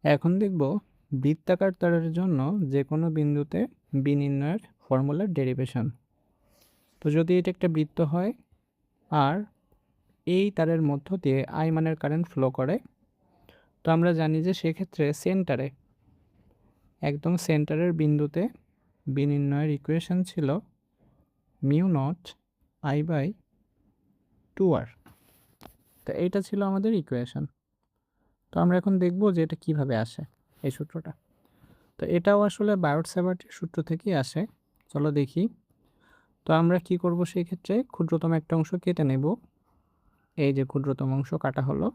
এখন দেখব বৃত্তাকার তারের জন্য যে কোনো বিন্দুতে বি নির্ণয়ের ফর্মুলার ডেরিভেশন। তো যদি এটা একটা বৃত্ত হয় আর এই তারের মধ্য দিয়ে আই মানের কারেন্ট ফ্লো করে, তো আমরা জানি যে সেক্ষেত্রে সেন্টারে, একদম সেন্টারের বিন্দুতে বি নির্ণয়ের ইকুয়েশন ছিল mu naught I by 2r। তো এইটা ছিল আমাদের ইকুয়েশন। তো আমরা এখন দেখব যে এটা কিভাবে আসে, এই সূত্রটা। তো এটাও আসলে বায়োট-স্যাভার্টের সূত্র থেকেই আসে। চলো দেখি। তো আমরা কি করব, সেই ক্ষেত্রে ক্ষুদ্রতম একটা অংশ কেটে নেব। এই যে ক্ষুদ্রতম অংশ কাটা হলো,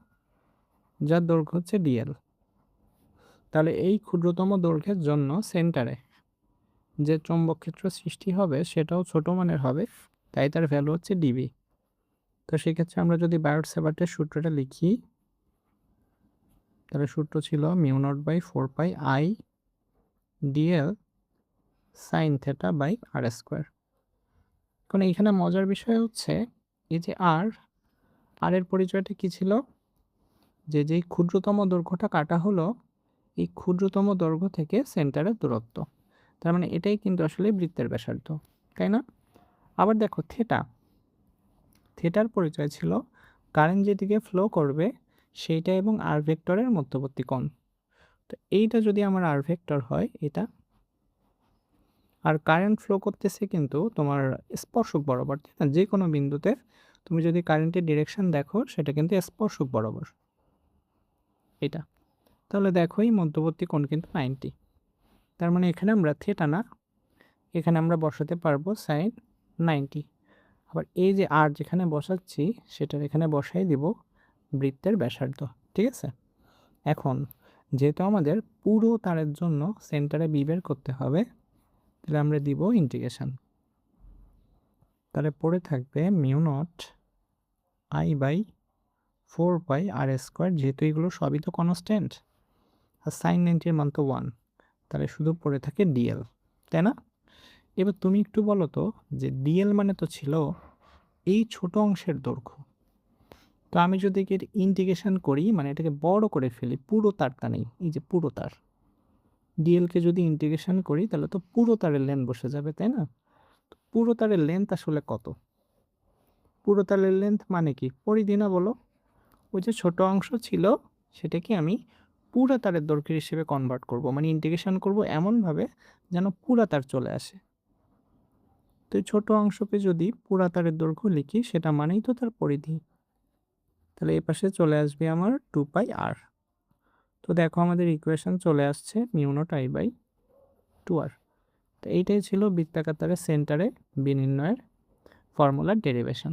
যার দৈর্ঘ্য হচ্ছে ডিএল। তাহলে এই ক্ষুদ্রতম দৈর্ঘ্যের জন্য সেন্টারে যে চৌম্বক ক্ষেত্র সৃষ্টি হবে সেটাও ছোট মানের হবে, তাই তার ভ্যালু হচ্ছে ডিবি। তো সেক্ষেত্রে আমরা যদি বায়োট-স্যাভার্টের সূত্রটা লিখি, তাহলে সূত্র ছিল mu naught by 4 pi I d l sine theta by r square. এখন এইখানে মজার বিষয় হচ্ছে এই যে আর এর পরিচয়টা কি ছিল, যে যেই ক্ষুদ্রতম দৈর্ঘ্যটা কাটা হলো এই ক্ষুদ্রতম দৈর্ঘ্য থেকে সেন্টারের দূরত্ব। তার মানে এটাই কিন্তু আসলে বৃত্তের ব্যাসার্ধ, তাই না? আবার দেখো থেটার পরিচয় ছিল কারেন্ট যেদিকে ফ্লো করবে সেইটা এবং আর ভেক্টরের মধ্যবর্তী কোণ। তো এইটা যদি আমার আর ভেক্টর হয় এটা, আর কারেন্ট ফ্লো করতেছে কিন্তু তোমার স্পর্শক বরাবর, তাই না? যে কোনো বিন্দুতে তুমি যদি কারেন্টের ডিরেকশন দেখো সেটা কিন্তু স্পর্শক বরাবর এটা। তাহলে দেখো এই মধ্যবর্তী কোণ কিন্তু 90। তার মানে এখানে আমরা থেটা না, এখানে আমরা বসাতে পারবো সাইন 90। আবার এই যে আর যেখানে বসাচ্ছি সেটার এখানে বসাই দিব বৃত্তের ব্যাসার্ধ, ঠিক আছে? এখন যেহেতু আমাদের পুরো তারের জন্য সেন্টারে বি বের করতে হবে, তাহলে আমরা দিব ইন্টিগ্রেশন। তাহলে পড়ে থাকবে mu naught I by 4 pi r square, যেহেতু এগুলো সবই তো কনস্ট্যান্ট আর সাইন 90 এর মান তো 1, তাহলে শুধু পড়ে থাকে ডিএল, তাই না? এবার তুমি একটু বলো তো যে ডিএল মানে তো ছিল এই ছোট অংশের দৈর্ঘ্য। তো আমি যদি একে ইন্টিগ্রেশন করি, মানে এটাকে বড় করে ফেলি, পুরো তারটা নেই, এই যে পুরো তার ডিএলকে যদি ইন্টিগ্রেশন করি তাহলে তো পুরো তারের লেন্থ বসে যাবে, তাই না? পুরো তারের লেন্থ আসলে কত? পুরো তারের লেন্থ মানে কি পরিধি না, বলো? ওই যে ছোট অংশ ছিল সেটাকে আমি পুরা তারের দৈর্ঘ্য হিসেবে কনভার্ট করব, মানে ইন্টিগ্রেশন করব এমনভাবে যেন পুরা তার চলে আসে। তো এই ছোট অংশকে যদি পুরা তারের দৈর্ঘ্য লিখি সেটা মানেই তো তার পরিধি। তাহলে এই পাশে চলে আসবে আমার 2 পাই আর। তো দেখো আমাদের ইকুয়েশন চলে আসছে mu naught I by 2r। তো এইটাই ছিল বৃত্তাকার তারের সেন্টারে বি নির্ণয়ের ফর্মুলার ডেরিভেশন।